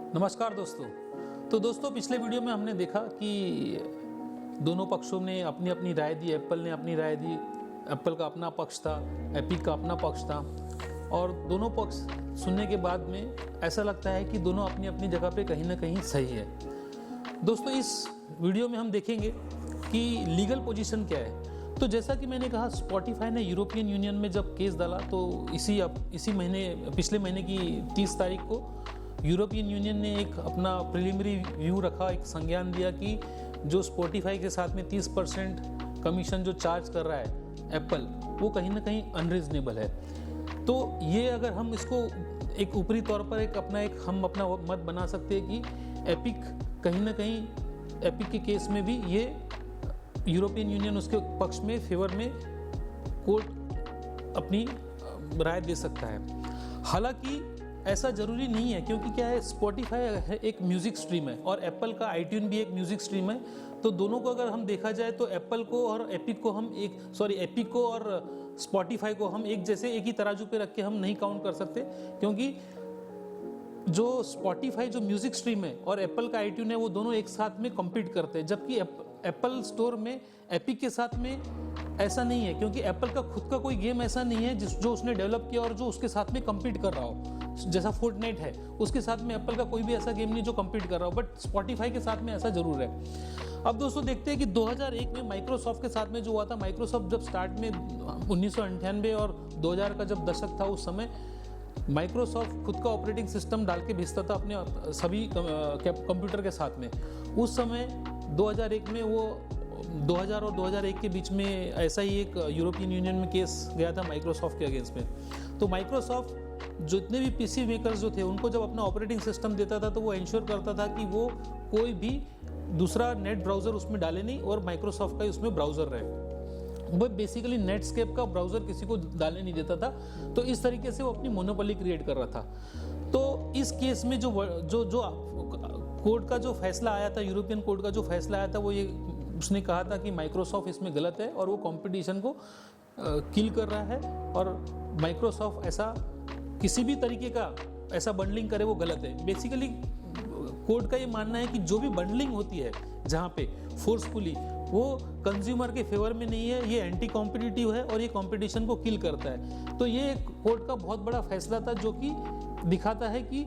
नमस्कार दोस्तों। तो दोस्तों, पिछले वीडियो में हमने देखा कि दोनों पक्षों ने अपनी अपनी राय दी। एप्पल ने अपनी राय दी, एप्पल का अपना पक्ष था, एपिक का अपना पक्ष था, और दोनों पक्ष सुनने के बाद में ऐसा लगता है कि दोनों अपनी अपनी जगह पे कहीं ना कहीं सही है। दोस्तों, इस वीडियो में हम देखेंगे कि लीगल पोजीशन क्या है। तो जैसा कि मैंने कहा, स्पॉटिफाई ने यूरोपियन यूनियन में जब केस डाला तो इसी महीने, पिछले महीने की 30 तारीख को यूरोपियन यूनियन ने एक अपना प्रिलिमिनरी व्यू रखा, एक संज्ञान दिया कि जो स्पॉटिफाई के साथ में 30% कमीशन जो चार्ज कर रहा है एप्पल, वो कहीं ना कहीं अनरीजनेबल है। तो ये अगर हम इसको एक ऊपरी तौर पर हम अपना मत बना सकते हैं कि एपिक कहीं ना कहीं, एपिक के केस में भी ये यूरोपियन यूनियन उसके पक्ष में, फेवर में कोर्ट अपनी राय दे सकता है। हालांकि ऐसा ज़रूरी नहीं है, क्योंकि क्या है, स्पॉटिफाई है एक म्यूज़िक स्ट्रीम है और एप्पल का आईट्यून भी एक म्यूज़िक स्ट्रीम है। तो दोनों को अगर हम देखा जाए तो एप्पल को और एपिक को और स्पॉटिफाई को हम एक ही तराजू पे रख के हम नहीं काउंट कर सकते, क्योंकि जो स्पॉटिफाई जो म्यूज़िक स्ट्रीम है और एप्पल का आईट्यून है, वो दोनों एक साथ में कम्पीट करते हैं। जबकि एप्पल स्टोर में एपिक के साथ में ऐसा नहीं है, क्योंकि एप्पल का खुद का कोई गेम ऐसा नहीं है जो उसने डेवलप किया और जो उसके साथ में कम्पीट कर रहा हो। जैसा फोर्टनाइट है, उसके साथ में एप्पल का कोई भी ऐसा गेम नहीं जो कम्पीट कर रहा हो, बट स्पॉटिफाई के साथ में ऐसा जरूर है। अब दोस्तों देखते हैं कि 2001 में माइक्रोसॉफ्ट के साथ में जो हुआ था। माइक्रोसॉफ्ट जब स्टार्ट में 1998 और 2000 का जब दशक था, उस समय माइक्रोसॉफ्ट खुद का ऑपरेटिंग सिस्टम डाल के भेजता था अपने सभी कंप्यूटर के साथ में। उस समय 2001 में वो 2000 और 2001 के बीच में ऐसा ही एक यूरोपियन यूनियन में केस गया था माइक्रोसॉफ्ट के अगेंस्ट में। तो माइक्रोसॉफ्ट जितने भी पीसी मेकर्स जो थे, उनको जब अपना ऑपरेटिंग सिस्टम देता था तो वो इंश्योर करता था कि वो कोई भी दूसरा नेट ब्राउज़र उसमें डाले नहीं और माइक्रोसॉफ्ट का ही उसमें ब्राउज़र रहे। वो बेसिकली नेटस्केप का ब्राउज़र किसी को डालने नहीं देता था। तो इस तरीके से वो अपनी मोनोपोली क्रिएट कर रहा था। तो इस केस में जो कोर्ट का जो फैसला आया था, यूरोपियन कोर्ट का जो फैसला आया था, वो ये उसने कहा था कि माइक्रोसॉफ्ट इसमें गलत है और वो कंपटीशन को किल कर रहा है, और माइक्रोसॉफ्ट ऐसा किसी भी तरीके का ऐसा बंडलिंग करे वो गलत है। बेसिकली कोर्ट का ये मानना है कि जो भी बंडलिंग होती है जहाँ पे फोर्सफुली, वो कंज्यूमर के फेवर में नहीं है, ये एंटी कॉम्पिटिटिव है और ये कंपटीशन को किल करता है। तो ये कोर्ट का बहुत बड़ा फैसला था, जो कि दिखाता है कि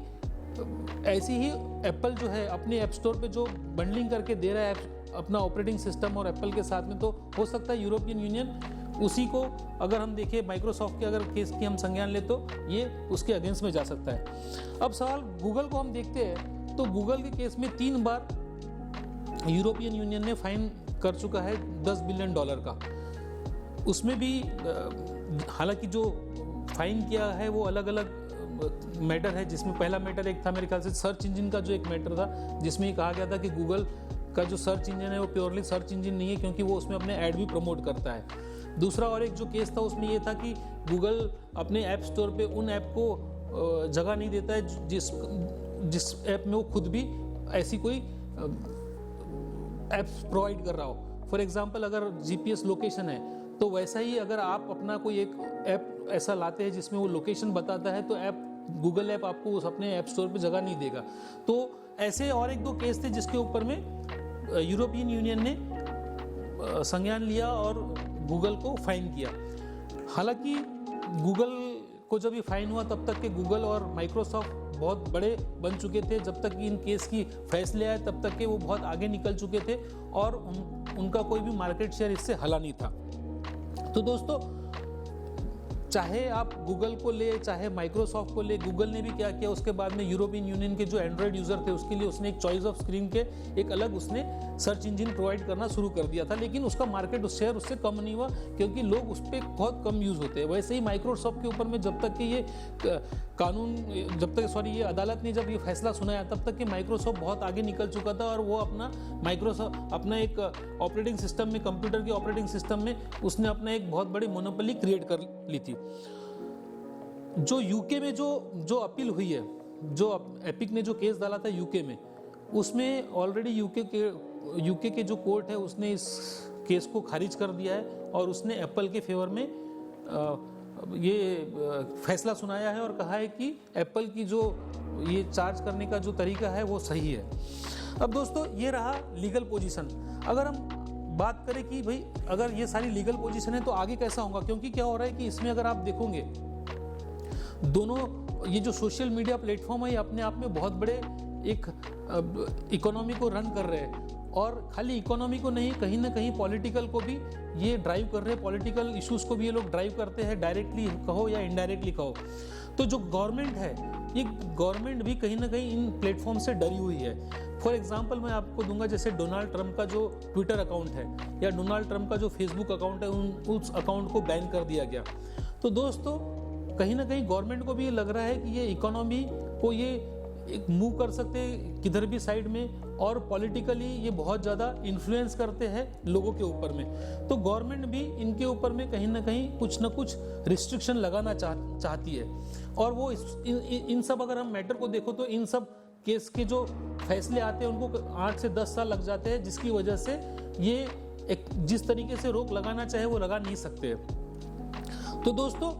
ऐसी ही एप्पल जो है अपने ऐप स्टोर पे जो बंडलिंग करके दे रहा है अपना ऑपरेटिंग सिस्टम और एप्पल के साथ में, तो हो सकता है यूरोपियन यूनियन उसी को, अगर हम देखें माइक्रोसॉफ्ट के अगर केस की हम संज्ञान ले, तो ये उसके अगेंस्ट में जा सकता है। अब सवाल गूगल को हम देखते हैं, तो गूगल के केस में 3 बार यूरोपियन यूनियन ने फाइन कर चुका है $10 बिलियन का। उसमें भी हालांकि जो फाइन किया है वो अलग अलग मैटर है, जिसमें पहला मैटर एक था मेरे ख्याल से सर्च इंजन का, जो एक मैटर था जिसमें ये कहा गया था कि गूगल का जो सर्च इंजन है वो प्योरली सर्च इंजन नहीं है, क्योंकि वो उसमें अपने ऐड भी प्रमोट करता है। दूसरा और एक जो केस था उसमें ये था कि गूगल अपने ऐप स्टोर पे उन ऐप को जगह नहीं देता है जिस ऐप में वो खुद भी ऐसी कोई ऐप्स प्रोवाइड कर रहा हो। फॉर एग्जांपल, अगर जीपीएस लोकेशन है, तो वैसा ही अगर आप अपना कोई एक ऐप ऐसा लाते हैं जिसमें वो लोकेशन बताता है, तो ऐप गूगल ऐप आपको उस अपने ऐप स्टोर पे जगह नहीं देगा। तो ऐसे और 1-2 केस थे जिसके ऊपर में यूरोपियन यूनियन ने संज्ञान लिया और गूगल को फाइन किया। हालांकि गूगल को जब ये फाइन हुआ, तब तक के गूगल और माइक्रोसॉफ्ट बहुत बड़े बन चुके थे। जब तक कि इन केस की फैसले आए, तब तक के वो बहुत आगे निकल चुके थे और उनका कोई भी मार्केट शेयर इससे हला नहीं था। तो दोस्तों, चाहे आप गूगल को ले, चाहे माइक्रोसॉफ्ट को ले, गूगल ने भी क्या किया, उसके बाद में यूरोपियन यूनियन के जो एंड्रॉयड यूज़र थे उसके लिए उसने एक चॉइस ऑफ स्क्रीन के एक अलग उसने सर्च इंजन प्रोवाइड करना शुरू कर दिया था। लेकिन उसका मार्केट शेयर उससे कम नहीं हुआ, क्योंकि लोग उस पर बहुत कम यूज़ होते हैं। वैसे ही माइक्रोसॉफ्ट के ऊपर में जब तक कि ये अदालत ने जब ये फैसला सुनाया, तब तक कि माइक्रोसॉफ्ट बहुत आगे निकल चुका था और वो अपना एक ऑपरेटिंग सिस्टम में, कंप्यूटर के ऑपरेटिंग सिस्टम में उसने अपना एक बहुत बड़ी मोनोपोली क्रिएट कर ली थी। जो यूके में जो अपील हुई है, जो एपिक ने जो केस डाला था यूके में, उसमें ऑलरेडी यूके के जो कोर्ट है उसने इस केस को खारिज कर दिया है और उसने एप्पल के फेवर में ये फैसला सुनाया है और कहा है कि एप्पल की जो ये चार्ज करने का जो तरीका है वो सही है। अब दोस्तों ये रहा लीगल पोजीशन। अगर हम बात करें कि भाई अगर ये सारी लीगल पोजीशन है तो आगे कैसा होगा, क्योंकि क्या हो रहा है कि इसमें अगर आप देखोगे दोनों ये जो सोशल मीडिया प्लेटफॉर्म है ये अपने आप में बहुत बड़े एक इकोनॉमी को रन कर रहे हैं, और खाली इकोनॉमी को नहीं, कहीं ना कहीं पॉलिटिकल को भी ये ड्राइव कर रहे हैं, पॉलिटिकल इश्यूज को भी ये लोग ड्राइव करते हैं, डायरेक्टली कहो या इनडायरेक्टली कहो। तो जो गवर्नमेंट है, ये गवर्नमेंट भी कहीं ना कहीं इन प्लेटफॉर्म से डरी हुई है। फॉर एग्जांपल मैं आपको दूंगा, जैसे डोनाल्ड ट्रंप का जो ट्विटर अकाउंट है या डोनाल्ड ट्रंप का जो फेसबुक अकाउंट है, उस अकाउंट को बैन कर दिया गया। तो दोस्तों कहीं ना कहीं गवर्नमेंट को भी ये लग रहा है कि ये इकोनॉमी को ये एक मूव कर सकते हैं किधर भी साइड में, और पॉलिटिकली ये बहुत ज़्यादा इन्फ्लुएंस करते हैं लोगों के ऊपर में। तो गवर्नमेंट भी इनके ऊपर में कहीं ना कहीं कुछ ना कुछ रिस्ट्रिक्शन लगाना चाहती है। और वो इन सब अगर हम मैटर को देखो तो इन सब केस के जो फैसले आते हैं उनको 8 से 10 साल लग जाते हैं, जिसकी वजह से ये एक जिस तरीके से रोक लगाना चाहे वो लगा नहीं सकते। तो दोस्तों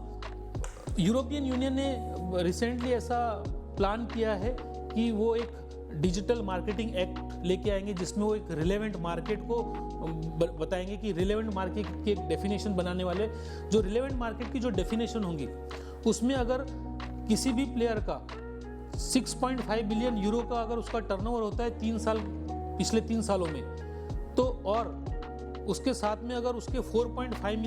यूरोपियन यूनियन ने रिसेंटली ऐसा प्लान किया है कि वो एक डिजिटल मार्केटिंग एक्ट लेके आएंगे, जिसमें वो एक रिलेवेंट मार्केट को बताएंगे कि रिलेवेंट मार्केट की एक डेफिनेशन बनाने वाले। जो रिलेवेंट मार्केट की जो डेफिनेशन होंगी उसमें अगर किसी भी प्लेयर का 6.5 बिलियन यूरो का अगर उसका टर्नओवर होता है 3 साल पिछले 3 सालों में, तो और उसके साथ में अगर उसके 45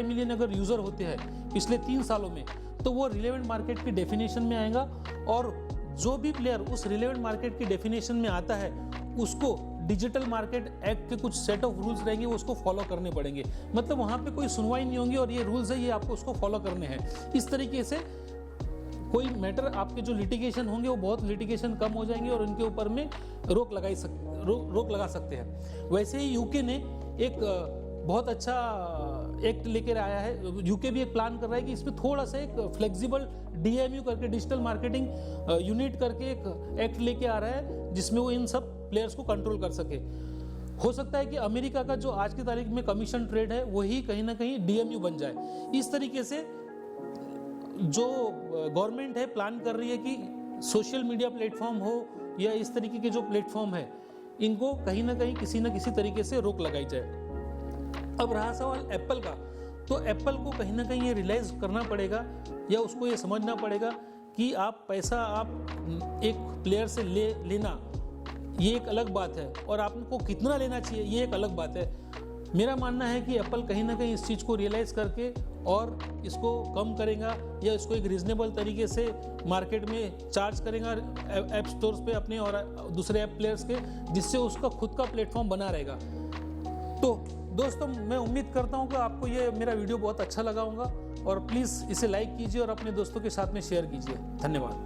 मिलियन अगर यूज़र होते हैं पिछले 3 सालों में, तो वो रिलेवेंट मार्केट की डेफिनेशन में आएगा। और जो भी प्लेयर उस रिलेवेंट मार्केट की डेफिनेशन में आता है उसको डिजिटल मार्केट एक्ट के कुछ सेट ऑफ रूल्स रहेंगे, वो उसको फॉलो करने पड़ेंगे। मतलब वहाँ पे कोई सुनवाई नहीं होगी और ये रूल्स है, ये आपको उसको फॉलो करने हैं। इस तरीके से कोई मैटर आपके जो लिटिगेशन होंगे वो बहुत लिटिगेशन कम हो जाएंगे और उनके ऊपर में रोक लगा सकते हैं। वैसे ही यूके ने एक बहुत अच्छा एक्ट लेकर आया है। यूके भी एक प्लान कर रहा है कि इसमें थोड़ा सा एक फ्लेक्सिबल DMU करके डिजिटल मार्केटिंग यूनिट करके एक एक्ट लेके आ रहा है, जिसमें वो इन सब प्लेयर्स को कंट्रोल कर सके। हो सकता है कि अमेरिका का जो आज की तारीख में कमीशन ट्रेड है वही कहीं ना कहीं DMU बन जाए। इस तरीके से जो गवर्नमेंट है प्लान कर रही है कि सोशल मीडिया प्लेटफॉर्म हो या इस तरीके के जो प्लेटफॉर्म है, इनको कहीं ना कहीं किसी न किसी तरीके से रोक लगाई जाए। अब रहा सवाल एप्पल का, तो एप्पल को कहीं ना कहीं ये रियलाइज करना पड़ेगा या उसको ये समझना पड़ेगा कि आप पैसा आप एक प्लेयर से लेना ये एक अलग बात है, और आपको कितना लेना चाहिए ये एक अलग बात है। मेरा मानना है कि एप्पल कहीं ना कहीं इस चीज़ को रियलाइज़ करके और इसको कम करेगा या इसको एक रीजनेबल तरीके से मार्केट में चार्ज करेगा ऐप स्टोर्स पे अपने और दूसरे ऐप प्लेयर्स के, जिससे उसका खुद का प्लेटफॉर्म बना रहेगा। तो दोस्तों मैं उम्मीद करता हूँ कि आपको ये मेरा वीडियो बहुत अच्छा लगा होगा, और प्लीज़ इसे लाइक कीजिए और अपने दोस्तों के साथ में शेयर कीजिए। धन्यवाद।